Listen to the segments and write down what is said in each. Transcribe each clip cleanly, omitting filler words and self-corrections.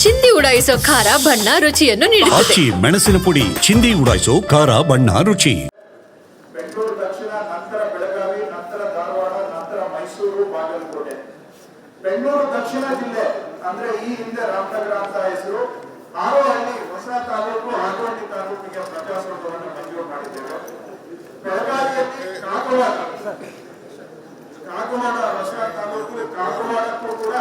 ಚಿಂದಿ ಉಡಾಯಿಸೋ ಖಾರ ಬಣ್ಣ ರುಚಿಯನ್ನು ನೀಡುತ್ತದೆ. ಮೆಣಸಿನ ಪುಡಿ ಚಿಂದಿ ಉಡಾಯಿಸೋ ಖಾರ ಬಣ್ಣ ರುಚಿ. ಬೆಂಗಳೂರು ದಕ್ಷಿಣ, ನಂತರ ಬೆಳಗಾವಿ, ನಂತರ ಧಾರವಾಡ, ನಂತರ ಮೈಸೂರು, ಬಾಗಲಕೋಟೆ. ಬೆಂಗಳೂರು ದಕ್ಷಿಣ ಜಿಲ್ಲೆ ಅಂದ್ರೆ ಈ ಹಿಂದೆ ರಾಮನಗರ ಅಂತ ಹೆಸರು, ಹಾರೋಹಳ್ಳಿ ಹೊಸ ತಾಲೂಕು, ಹಾರೋಹಳ್ಳಿ ತಾಲೂಕಿಗೆ ಪ್ರಜಾಸತ್ವವನ್ನು ಮಂಜೂರು ಮಾಡಿದ್ದೇವೆ. ಬೆಳಗಾವಿಯಲ್ಲಿ ಕಾಗವಾಡ ಹೊಸ ತಾಲೂಕು, ಕಾಗವಾಡಕ್ಕೂ ಕೂಡ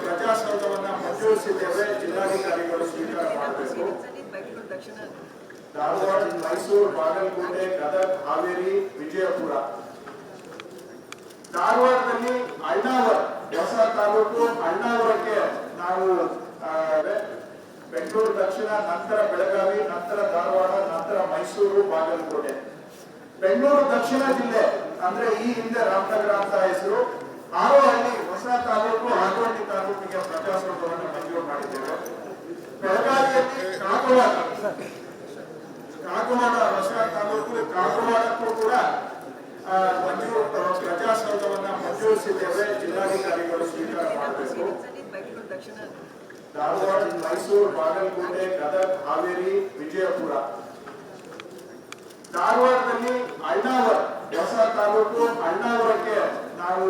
ಪ್ರಜಾಸೌಧವನ್ನ ಮಂಜೂರಿಸಿದ್ದೇವೆ. ಜಿಲ್ಲಾಧಿಕಾರಿಗಳು ಸ್ವೀಕಾರ ಮಾಡಬೇಕು. ಧಾರವಾಡ, ಮೈಸೂರು, ಬಾಗಲಕೋಟೆ, ಗದಗ, ಹಾವೇರಿ, ವಿಜಯಪುರ. ಧಾರವಾಡದಲ್ಲಿ ಅಣ್ಣಾವರ ಹೊಸ ತಾಲೂಕು, ಅಣ್ಣಾವರಕ್ಕೆ ನಾವು ಬೆಂಗಳೂರು ದಕ್ಷಿಣ, ನಂತರ ಬೆಳಗಾವಿ, ನಂತರ ಧಾರವಾಡ, ನಂತರ ಮೈಸೂರು, ಬಾಗಲಕೋಟೆ. ಬೆಂಗಳೂರು ದಕ್ಷಿಣ ಜಿಲ್ಲೆ ಅಂದ್ರೆ ಈ ಹಿಂದೆ ರಾಮನಗರ ಅಂತ ಹೆಸರು, ಹಾರೋಹಳ್ಳಿ ಹೊಸ ತಾಲೂಕು, ಹಾರೋಹಳ್ಳಿ ತಾಲೂಕಿಗೆ ಪ್ರಜಾಸತ್ವವನ್ನು ಮಂಜೂರು ಮಾಡಿದ್ದೇವೆ. ಬೆಳಗಾವಿಯಲ್ಲಿ ಕಾಗವಾಡ ಹೊಸ ತಾಲೂಕು, ಕಾಗವಾಡಕ್ಕೂ ಕೂಡ ಪ್ರಜಾಸೌಧವನ್ನ ಮಂಜೂರಿಸಿದ್ದೇವೆ. ಜಿಲ್ಲಾಧಿಕಾರಿಗಳು ಸ್ವೀಕಾರ ಮಾಡಬೇಕು. ಧಾರವಾಡ, ಮೈಸೂರು, ಬಾಗಲಕೋಟೆ, ಗದಗ, ಹಾವೇರಿ, ವಿಜಯಪುರ. ಧಾರವಾಡದಲ್ಲಿ ಅಣ್ಣಾವರ ಹೊಸ ತಾಲೂಕು, ಅಣ್ಣಾವರಕ್ಕೆ ನಾವು